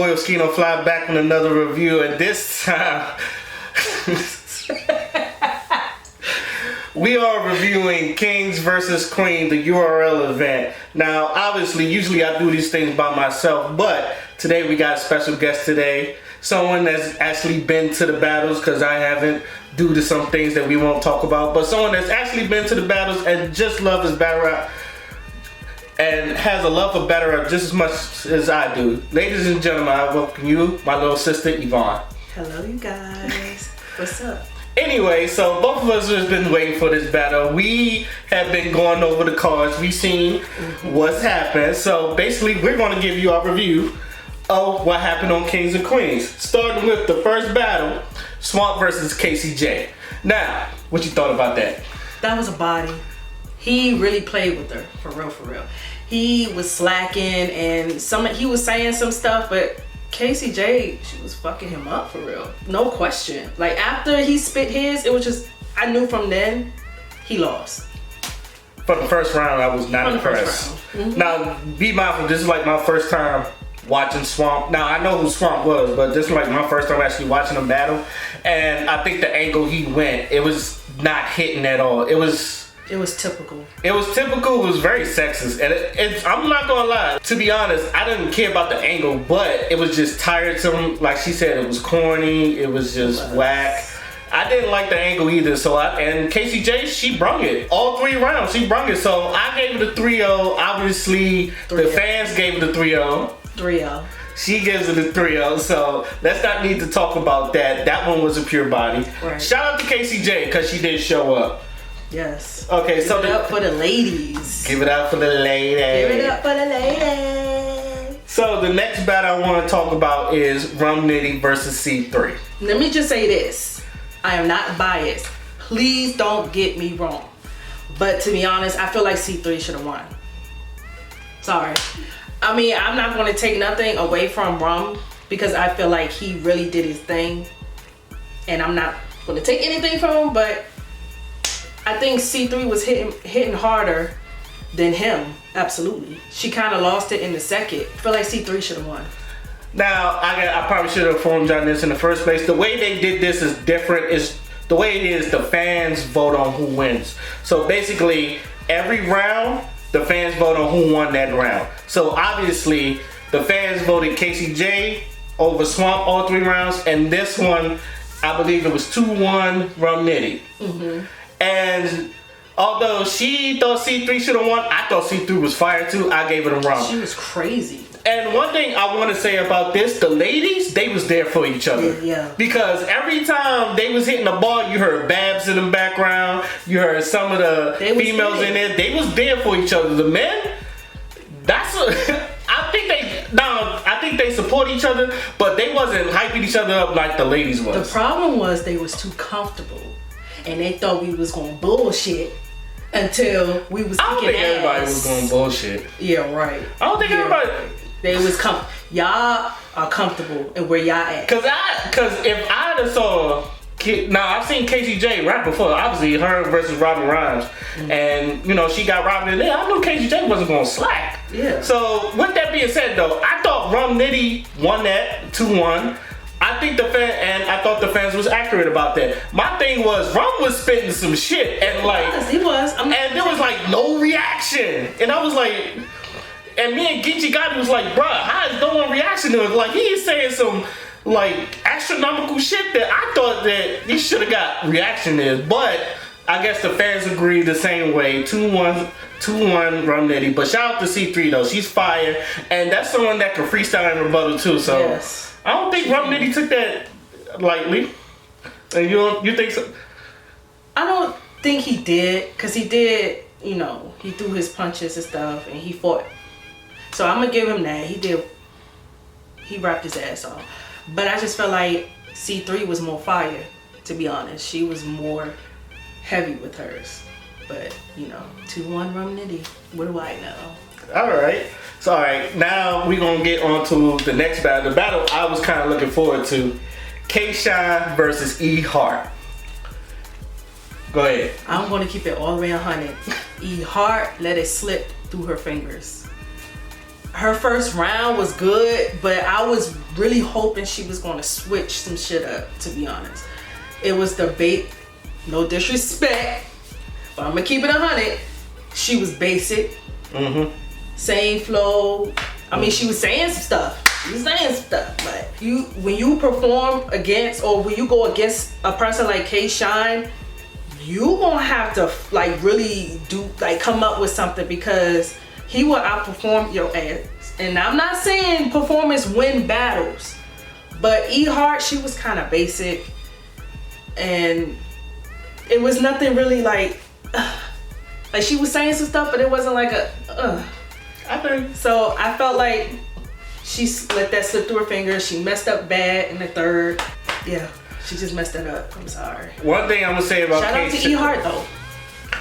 boy Oscino fly back with another review, and this time we are reviewing Kings vs. Queen, the URL event. Now, obviously, usually I do these things by myself, but today we got a special guest today. Someone that's actually been to the battles, because I haven't, due to some things that we won't talk about, but someone that's actually been to the battles and just loves his battle rap and has a love for battle rap just as much as I do. Ladies and gentlemen, I welcome you, my little sister, Yvonne. Hello, you guys. What's up? Anyway, so both of us have been waiting for this battle. We have been going over the cards. We've seen what's happened. So basically, we're going to give you our review of what happened on Kings and Queens. Starting with the first battle, Swamp versus KCJ. Now, what you thought about that? That was a body. He really played with her, for real, for real. He was slacking and he was saying some stuff, but KCJ, she was fucking him up for real. No question. Like after he spit his, it was just, I knew from then he lost. For the first round, I was not impressed. Now, be mindful, this is like my first time watching Swamp. Now, I know who Swamp was, but this is like my first time actually watching him battle. And I think the angle he went, it was not hitting at all. It was typical. It was typical. It was very sexist. And I'm not gonna lie. To be honest, I didn't care about the angle, but it was just tiresome. Like she said, it was corny. It was just whack. I didn't like the angle either. And KCJ, she brung it. All 3 rounds, she brung it. So I gave it a 3-0. Obviously, the fans gave it a 3-0. 3-0. She gives it a 3-0, so let's not need to talk about that. That one was a pure body. Right. Shout out to KCJ, because she did show up. Yes. Okay, Give it up for the ladies. Give it up for the ladies. Give it up for the ladies. So the next battle I want to talk about is Rumney versus C3. Let me just say this. I am not biased. Please don't get me wrong. But to be honest, I feel like C3 should have won. Sorry. I mean, I'm not going to take nothing away from Rum because I feel like he really did his thing. And I'm not going to take anything from him, but I think C3 was hitting harder than him. Absolutely. She kind of lost it in the second. I feel like C3 should have won. Now, I probably should have informed y'all this in the first place. The way they did this is different. The way it is, the fans vote on who wins. So basically, every round, the fans vote on who won that round. So obviously, the fans voted KCJ over Swamp all 3 rounds. And this one, I believe it was 2-1 Rumney. And although she thought C3 should have won, I thought C3 was fire too. I gave it a wrong. She was crazy. And one thing I want to say about this, the ladies, they was there for each other. Yeah. Because every time they was hitting the ball, you heard Babs in the background, you heard some of the females in there. They was there for each other. The men, I think they support each other, but they wasn't hyping each other up like the ladies was. The problem was they was too comfortable. And they thought we was going bullshit until we was kicking ass. I don't think everybody was going bullshit. Yeah, right. I don't think everybody. They was y'all are comfortable and where y'all at. Cause if I had saw, now I've seen KCJ rap before. Obviously, her versus Robin Rhymes, and you know she got Robin in there. I knew KCJ wasn't gonna slack. Yeah. So with that being said, though, I thought Rumney won that 2-1. I thought the fans was accurate about that. My thing was, Rum was spitting some shit and he was. And there was like no reaction. And I was like, and me and Geechee Gotti was like, bruh, how is no one reaction to it? Like he is saying some like astronomical shit that I thought that he should have got reaction to. But I guess the fans agreed the same way. 2-1 Rumney. But shout out to C3 though. She's fire. And that's someone that can freestyle and rebuttal too. So yes. I don't think Rumney took that lightly. And you think so? I don't think he did, because he did, you know, he threw his punches and stuff and he fought. So I'm gonna give him that. He rapped his ass off. But I just felt like C3 was more fire, to be honest. She was more heavy with hers. But, you know, 2-1 Rumney. What do I know? Alright. So alright, now we're gonna get on to the next battle. The battle I was kind of looking forward to. K-Shine versus E Hart. Go ahead. I'm gonna keep it all the way 100. E Hart let it slip through her fingers. her first round was good, but I was really hoping she was going to switch some shit up, to be honest. It was the bait, no disrespect, but I'm gonna keep it 100. She was basic, same flow. I mean, she was saying some stuff. But when you perform against, or when you go against a person like K-Shine, you gonna have to like really come up with something, because he will outperform your ass. And I'm not saying performance win battles, but E-Heart, she was kind of basic, and it was nothing really like she was saying some stuff, but it wasn't like so I felt like she let that slip through her fingers. She messed up bad in the third. Yeah, she just messed it up. I'm sorry. One thing I'm gonna say about shout out to E-Heart though.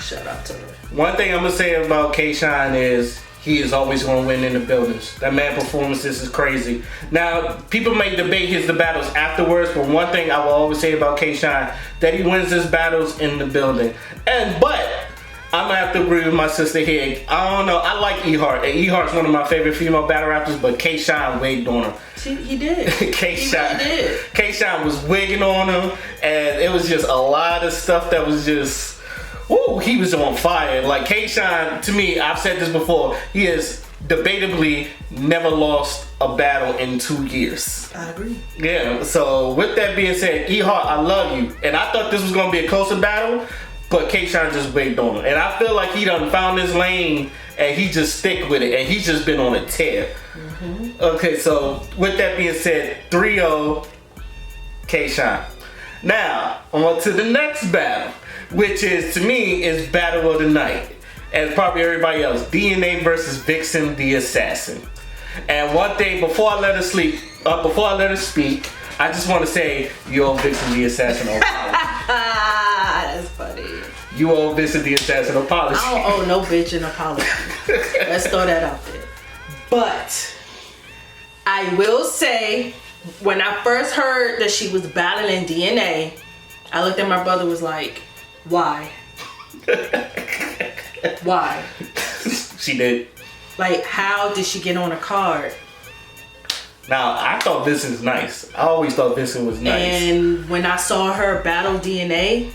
Shout out to her. One thing I'm gonna say about K-Shine is he is always gonna win in the buildings. That man performances is crazy. Now, people may debate the battles afterwards, but one thing I will always say about K-Shine, that he wins his battles in the building. But I'm gonna have to agree with my sister here. I don't know. I like E-Heart. And E-Heart's one of my favorite female battle rappers, but K-Shine wigged on her. He did. K-Shine did. K-Shine was wigging on him, and it was just a lot of stuff that was just, woo, he was on fire. Like K-Shine, to me, I've said this before, he has debatably never lost a battle in 2 years. I agree. Yeah, so with that being said, E-Heart, I love you. And I thought this was gonna be a closer battle, but K-Shine just wigged on him. And I feel like he done found his lane and he just stick with it, and he's just been on a tear. Okay, so with that being said, 3-0 K-Shine. Now, on to the next battle, which is, to me, is battle of the night. And probably everybody else, DNA versus Vixen the Assassin. And one thing, before I let her speak, I just want to say, you owe Vixen the Assassin an apology. That's funny. You owe Vixen the Assassin an apology. I don't owe no bitch an apology. Let's throw that out there. But I will say, when I first heard that she was battling DNA, I looked at my brother, was like, why? Why? She did. Like, how did she get on a card? Now, I thought Vixen's nice. I always thought Vixen was nice. And when I saw her battle DNA,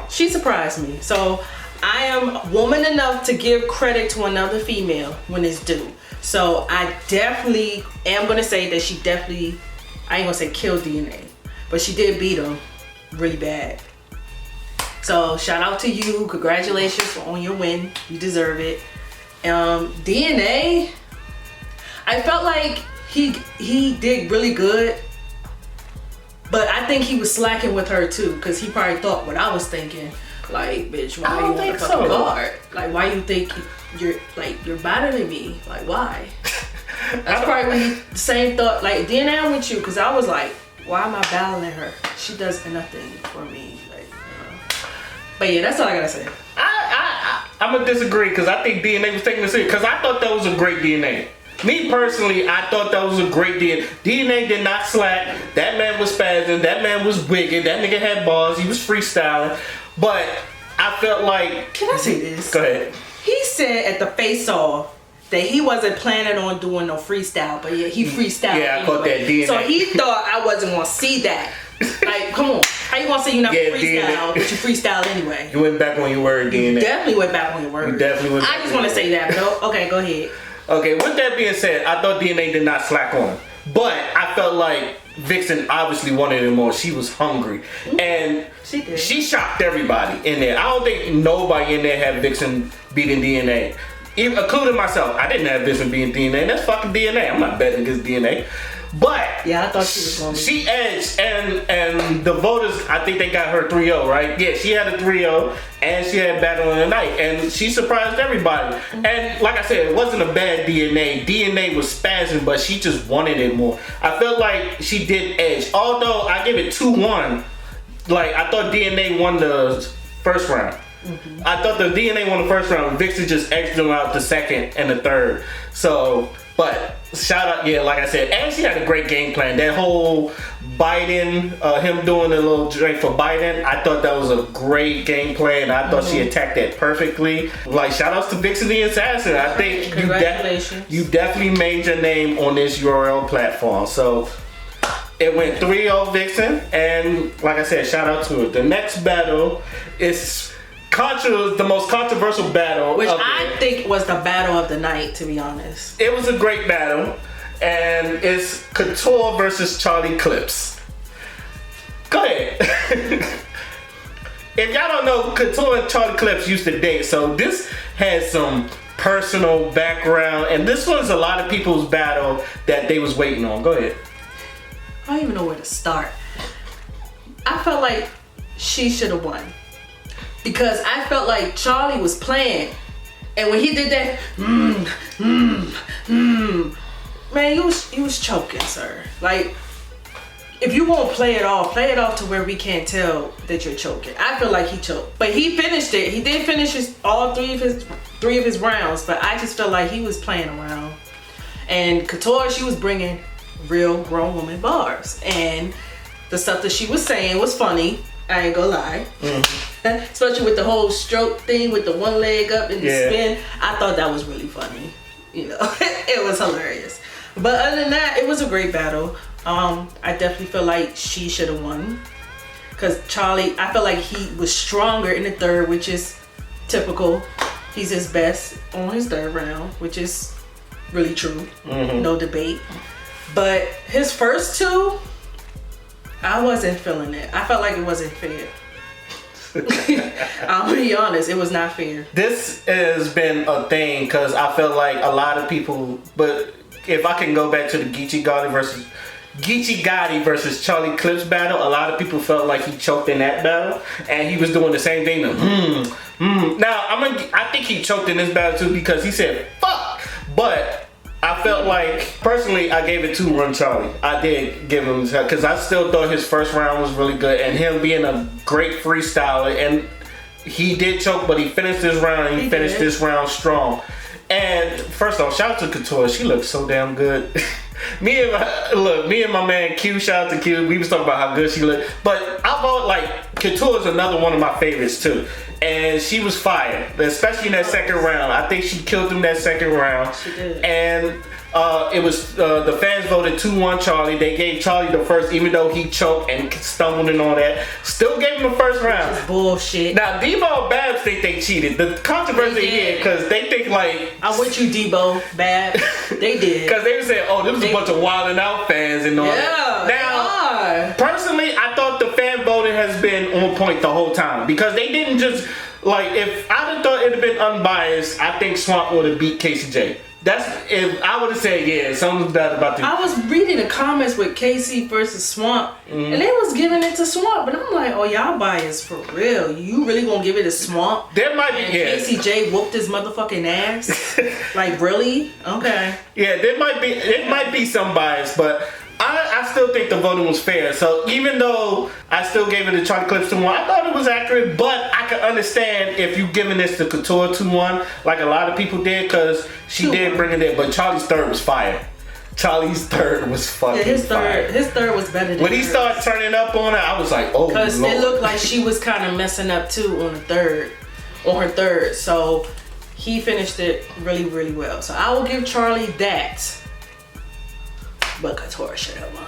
she surprised me. So I am woman enough to give credit to another female when it's due. So I definitely am gonna say that she definitely, I ain't gonna say killed DNA, but she did beat him really bad. So shout out to you, congratulations on your win, you deserve it. DNA, I felt like he did really good, but I think he was slacking with her too, because he probably thought what I was thinking. Like, bitch, why you want to fucking guard? Like, why you think you're battling me? Like, why? That's probably when he the same thought. Like, DNA, I'm with you, because I was like, why am I battling her? She does nothing for me. Like, but yeah, that's all I gotta say. I'm gonna disagree, because I think DNA was taking this serious, because I thought that was a great DNA. Me personally, I thought that was a great DNA. DNA did not slack. That man was spazzing. That man was wigging. That nigga had bars. He was freestyling. But I felt like... Can I say this? Go ahead. He said at the face-off that he wasn't planning on doing no freestyle, but yeah, he freestyled. Yeah, I caught that DNA. So he thought I wasn't gonna see that. Like, come on. How you gonna say you're not freestyle, but you freestyle anyway? You went back on your word, DNA. You definitely went back on your word. You definitely went back. I just want to say that, but okay, go ahead. Okay, with that being said, I thought DNA did not slack on him. But I felt like Vixen obviously wanted it more. She was hungry. And she did. She shocked everybody in there. I don't think nobody in there had Vixen beating DNA. Even, including myself. I didn't have Vixen beating DNA. That's fucking DNA. I'm not betting against DNA. But yeah, I thought she was going to. She edged, and the voters, I think they got her 3-0, right? Yeah, she had a 3-0, and she had Battle of the Night, and she surprised everybody. And like I said, it wasn't a bad DNA. DNA was spazzing, but she just wanted it more. I felt like she did edge. Although I give it 2-1. Like, I thought DNA won the first round. I thought the DNA won the first round. Vixen just edged them out the second and the third. So But shout out, yeah, like I said, and she had a great game plan. That whole Biden, him doing a little drink for Biden, I thought that was a great game plan. I thought she attacked that perfectly. Like, shout outs to Vixen the Assassin. I think you definitely made your name on this URL platform. So it went 3-0 Vixen, and like I said, shout out to it. The next battle is Couture, the most controversial battle, which I think was the battle of the night, to be honest. It was a great battle, and it's Couture versus Charlie Clips. Go ahead. If y'all don't know, Couture and Charlie Clips used to date, so this has some personal background, and this was a lot of people's battle that they was waiting on. Go ahead. I don't even know where to start. I felt like she should have won. Because I felt like Charlie was playing. And when he did that, man, you was choking, sir. Like, if you won't play it off to where we can't tell that you're choking. I feel like he choked. But he finished it. He did finish all three of his rounds, but I just felt like he was playing around. And Couture, she was bringing real grown woman bars. And the stuff that she was saying was funny. I ain't gonna lie. Especially with the whole stroke thing with the one leg up and the spin. I thought that was really funny. You know, it was hilarious. But other than that, it was a great battle. I definitely feel like she should have won. Because Charlie, I feel like he was stronger in the third, which is typical. He's his best on his third round, which is really true. No debate. But his first two, I wasn't feeling it. I felt like it wasn't fair. I'll be honest, it was not fair. This has been a thing because I felt like a lot of people, but if I can go back to the Geechee Gotti versus Charlie Clips battle, a lot of people felt like he choked in that battle, and he was doing the same thing. Now, I think he choked in this battle too because he said fuck, but I felt like, personally, I gave it 2-1 Charlie. I did give him, because I still thought his first round was really good, and him being a great freestyler, and he did choke, but he finished this round, and he finished this round strong. And first off, shout out to Couture. She looks so damn good. me and my man Q, shout out to Q, we was talking about how good she looked. But I thought, like, Couture is another one of my favorites too. And she was fire, especially in that second round. I think she killed him that second round. She did. And it was the fans voted 2-1 Charlie. They gave Charlie the first, even though he choked and stumbled and all that. Still gave him the first round. That's bullshit. Now Debo Babs think they cheated. The controversy here, because they think like, I'm with you, Debo Babs. They did. Because they were saying, oh, this was a bunch of wilding out fans and all that. Now, personally, I thought the fan voting has been on point the whole time, because they didn't just, like, if I'd have thought it'd have been unbiased, I think Swamp would have beat Casey J. That's, if I would have said, yeah, something's bad about this. I was reading the comments with KC versus Swamp, and they was giving it to Swamp, but I'm like, oh, y'all biased for real. You really gonna give it to Swamp? There might be, Casey J whooped his motherfucking ass? Like, really? Okay. Yeah, there might be some bias, but I still think the voting was fair. So even though I still gave it to Charlie Clips 2-1, I thought it was accurate, but I could understand if you giving this to Couture 2-1, like a lot of people did, because she did bring it in. But Charlie's third was fire. Charlie's third was fucking fire. His third was better than when he started turning up on her, I was like, oh, because it looked like she was kind of messing up too on her third. So he finished it really, really well. So I will give Charlie that. But Couture should have won.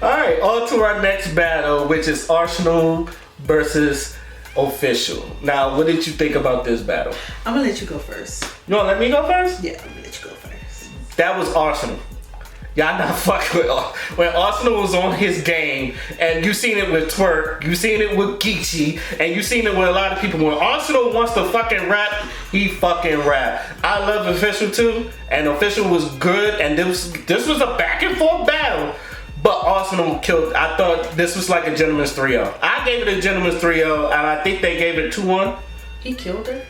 Alright, on to our next battle, which is Oscino versus Official. Now, what did you think about this battle? I'm gonna let you go first. You wanna let me go first? Yeah, I'm gonna let you go first. That was Oscino. Y'all not fucking with when Oscino was on his game, and you seen it with Twerk, you seen it with Geechee, and you seen it with a lot of people. When Oscino wants to fucking rap, he fucking rap. I love Official too, and Official was good, and this was a back and forth battle, but Oscino killed. I thought this was like a gentleman's 3-0. I gave it a gentleman's 3-0, and I think they gave it 2-1. He killed her?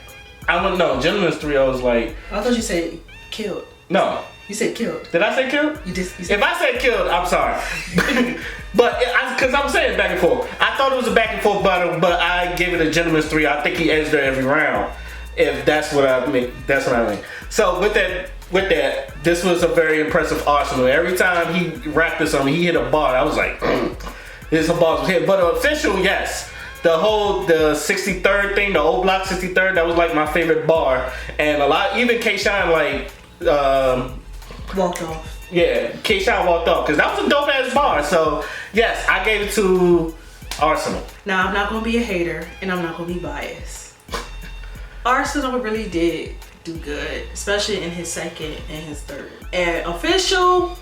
I don't know. Gentleman's 3-0 is like. I thought you said killed. No. You said killed. Did I say killed? You said if I said killed, I'm sorry. But because I'm saying back and forth. I thought it was a back and forth battle, but I gave it a gentleman's 3. I think he edged her every round. If that's what I mean, that's what I mean. So with that, this was a very impressive Oscino. Every time he rapped or something, he hit a bar. I was like, this a bar hit. But official, yes. The 63rd thing, the old block 63rd, that was like my favorite bar. And a lot, even K-Shine walked off. Yeah, K-Shine walked off because that was a dope ass bar. So yes, I gave it to Oscino. Now I'm not gonna be a hater and I'm not gonna be biased. Oscino really did do good, especially in his second and his third. And official,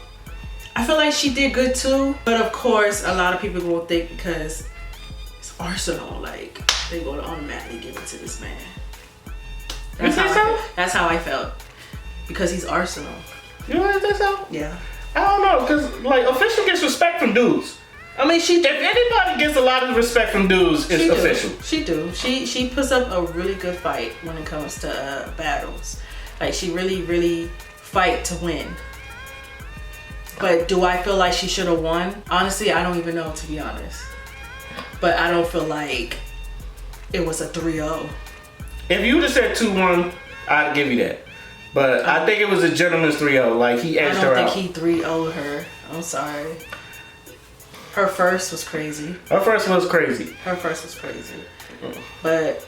I feel like she did good too. But of course, a lot of people will think because it's Oscino, like they gonna automatically give it to this man. That's how I felt because he's Oscino. You know what so? Yeah. I don't know, cause like official gets respect from dudes. I mean, if anybody gets a lot of respect from dudes, it's official. She do. She puts up a really good fight when it comes to battles. Like she really fight to win. But do I feel like she should have won? Honestly, I don't even know, to be honest. But I don't feel like it was a 3-0. If you would have said 2-1, I'd give you that. But I think it was a gentleman's 3-0. Like he edged her out. I don't think he 3-0'd her. I'm sorry. Her first was crazy. Her first was crazy. But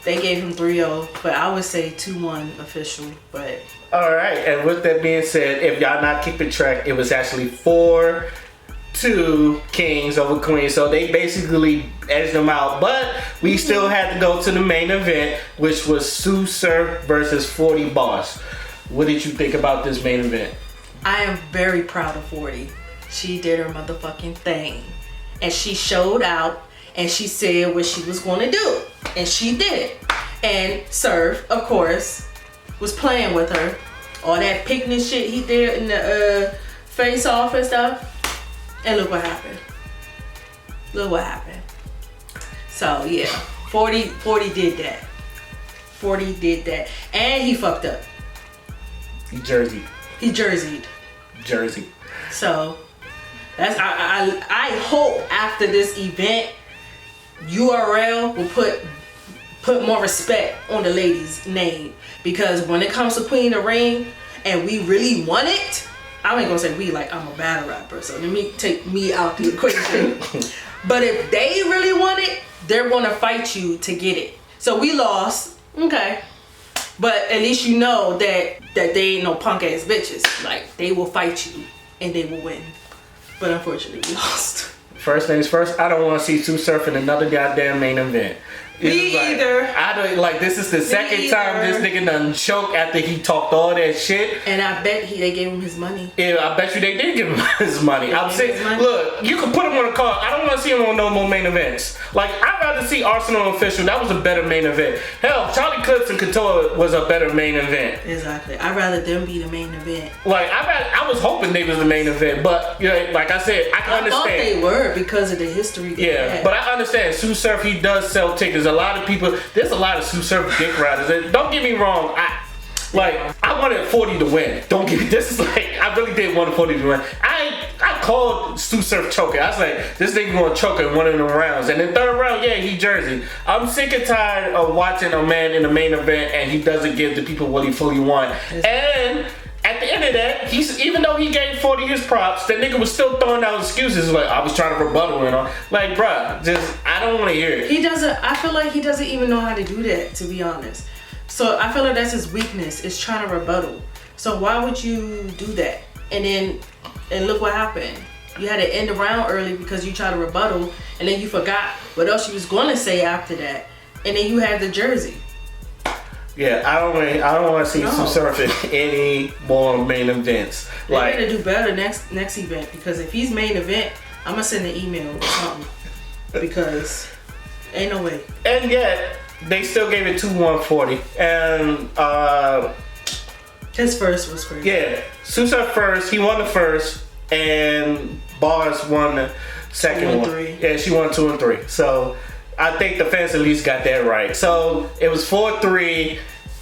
they gave him 3-0. But I would say 2-1 official. But all right. And with that being said, if y'all not keeping track, it was actually 4-2 Kings over Queens. So they basically edged them out. But we still had to go to the main event, which was Sue Surf versus 40 Boss. What did you think about this main event? I am very proud of 40. She did her motherfucking thing. And she showed out and she said what she was going to do. And she did it. And Surf, of course, was playing with her. All that picnic shit he did in the face off and stuff. And look what happened. So yeah, 40 did that. 40 did that. And he fucked up. He jerseyed. So that's I hope after this event URL will put more respect on the lady's name, because when it comes to Queen of the Ring and we really want it, I ain't gonna say we, like I'm a battle rapper, so let me take me out the equation. But if they really want it, they're gonna fight you to get it. So we lost, okay, but at least you know that they ain't no punk ass bitches. Like they will fight you and they will win. But unfortunately, we lost. First things first, I don't want to see Sue Surf in another goddamn main event. Me either. I don't like. This is the second time this nigga done choke after he talked all that shit. And I bet they gave him his money. Yeah, I bet you they did give him his money. I'm saying, look, you can put him on a card. I don't want to see him on no more main events. Like I'd rather see Oscino official. That was a better main event. Hell, Charlie Clips and Couture was a better main event. Exactly. I'd rather them be the main event. Like I was hoping they was the main event, but you know, like I said, I can understand. I thought they were because of the history they had. But I understand. Sue Surf, he does sell tickets. A lot of people. There's a lot of Sue Surf dick riders. And don't get me wrong. I wanted 40 to win. Don't get me. This is like I really did want 40 to win. I called Sue Surf choking. I was like, this nigga gonna choke in one of them rounds. And then third round, yeah, he jersey. I'm sick and tired of watching a man in the main event and he doesn't give the people what he fully want. And at the end of that, even though he gave 40 his props, that nigga was still throwing out excuses like I was trying to rebuttal and all. Like, bruh, I don't want to hear it. He doesn't. I feel like he doesn't even know how to do that, to be honest. So I feel like that's his weakness, is trying to rebuttal. So why would you do that? And look what happened. You had to end the round early because you tried to rebuttal, and then you forgot what else you was going to say after that, and then you had the jersey. Yeah, I don't want to see Sue Surf in any more main events. They gotta do better next event, because if he's main event, I'm gonna send an email or something, because ain't no way. And yet they still gave it 2-1 40, and his first was crazy. Yeah, Sue Surf first. He won the first, and Bars won the second one. 2-3. Yeah, she won 2 and 3. So I think the fans at least got that right. So it was 4-3,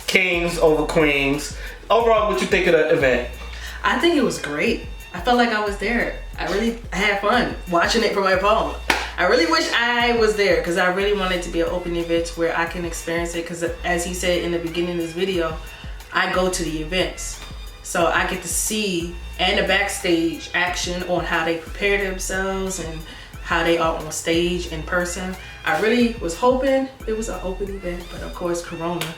Kings over Queens. Overall, what you think of the event? I think it was great. I felt like I was there. I had fun watching it from my phone. I really wish I was there because I really wanted to be an open event where I can experience it. Because as he said in the beginning of this video, I go to the events, so I get to see and the backstage action on how they prepare themselves and how they are on stage in person. I really was hoping it was an open event, but of course Corona.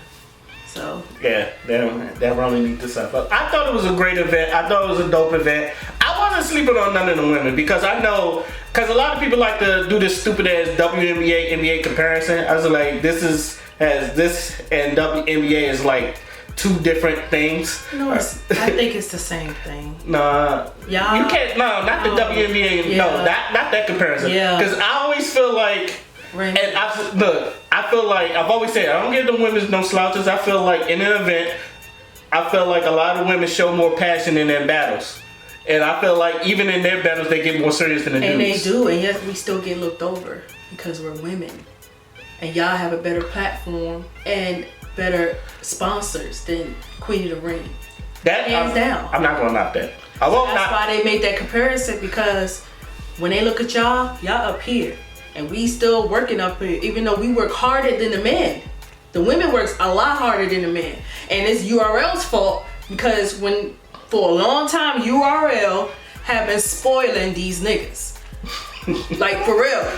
So yeah, that really needs to step up. I thought it was a great event. I thought it was a dope event. I wasn't sleeping on none of the women because I know, because a lot of people like to do this stupid ass WNBA NBA comparison. I was like, this and WNBA is like two different things. No, I think it's the same thing. Nah, yeah, you can't. No, not the WNBA. Yeah. No, not that comparison. Yeah, because I always feel like. Right. And I feel like I've always said I don't give the women no slouches. I feel like in an event, I feel like a lot of women show more passion in their battles, and I feel like even in their battles they get more serious than the dudes. And they do, and yet we still get looked over because we're women, and y'all have a better platform and better sponsors than Queen of the Ring. That hands down. I'm not gonna knock that. I won't. That's why they made that comparison, because when they look at y'all up here. And we still working up here, even though we work harder than the men. The women works a lot harder than the men. And it's URL's fault, because for a long time, URL have been spoiling these niggas. Like, for real.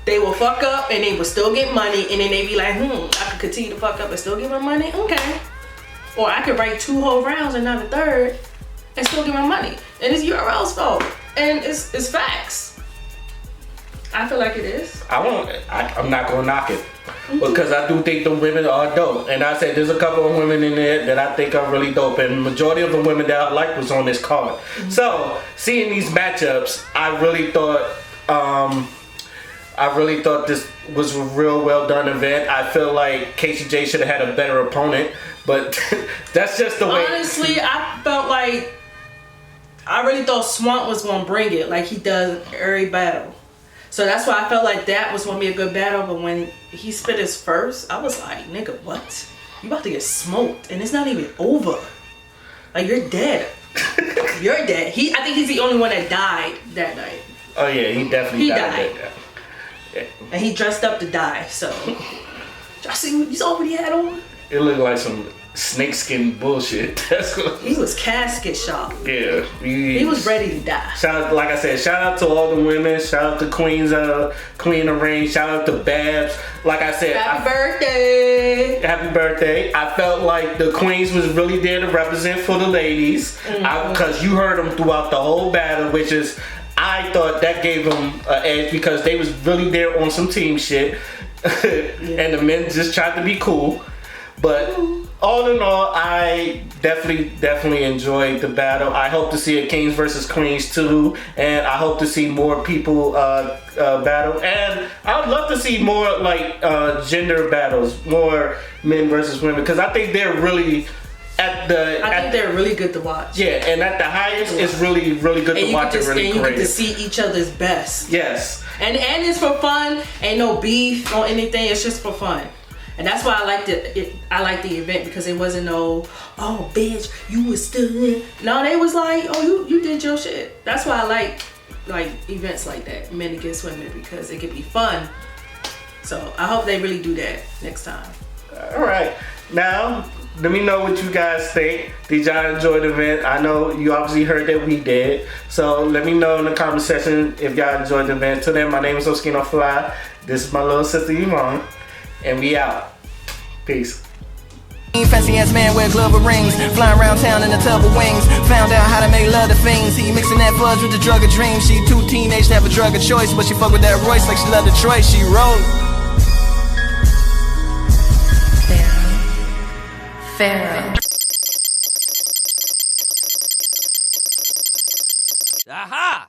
They will fuck up and they will still get money, and then they be like, I could continue to fuck up and still get my money? Okay. Or I could write 2 whole rounds and not a third and still get my money. And it's URL's fault. And it's facts. I feel like it is. I'm not gonna knock it, because I do think the women are dope. And I said there's a couple of women in there that I think are really dope, and the majority of the women that I like was on this card. So seeing these matchups, I really thought this was a real well done event. I feel like KCJ should have had a better opponent, but that's just the way. Honestly, I felt like I really thought Swamp was gonna bring it, like he does every battle. So that's why I felt like that was gonna be a good battle. But when he spit his first, I was like, nigga, what? You about to get smoked, and it's not even over. Like, you're dead. You're dead. I think he's the only one that died that night. Oh yeah, he definitely died. Yeah. And he dressed up to die. So, y'all see? You saw what he had on? It looked like some snakeskin bullshit. He was casket shot. Yeah, he was ready to die. Like I said, shout out to all the women. Shout out to Queen of the Ring. Shout out to Babs. Like I said, happy birthday. Happy birthday. I felt like the queens was really there to represent for the ladies, because you heard them throughout the whole battle, which is, I thought that gave them an edge, because they was really there on some team shit. And the men just tried to be cool. But all in all, I definitely enjoyed the battle. I hope to see a Kings versus Queens too, and I hope to see more people battle. And I would love to see more like gender battles, more men versus women, because I think they're really they're really good to watch. Yeah, and at the highest, it's really good to watch. And you get to see each other's best. Yes. And it's for fun. Ain't no beef or anything. It's just for fun. And that's why I liked it. I liked the event, because it wasn't no, oh bitch, you was still in. No, they was like, oh, you did your shit. That's why I like events like that, men against women, because it could be fun. So I hope they really do that next time. All right, now let me know what you guys think. Did y'all enjoy the event? I know you obviously heard that we did. So let me know in the comment section if y'all enjoyed the event. Till then, my name is Oscino Fly. This is my little sister Yvonne. And we out. Peace. Fancy ass man wear glove of rings, flying around town in a tub of wings. Found out how to make love to fiends. He mixing that fudge with the drug of dreams. She too teenage to have a drug of choice, but she fuck with that Royce like she love Detroit. She rollin'. Pharaoh. Aha!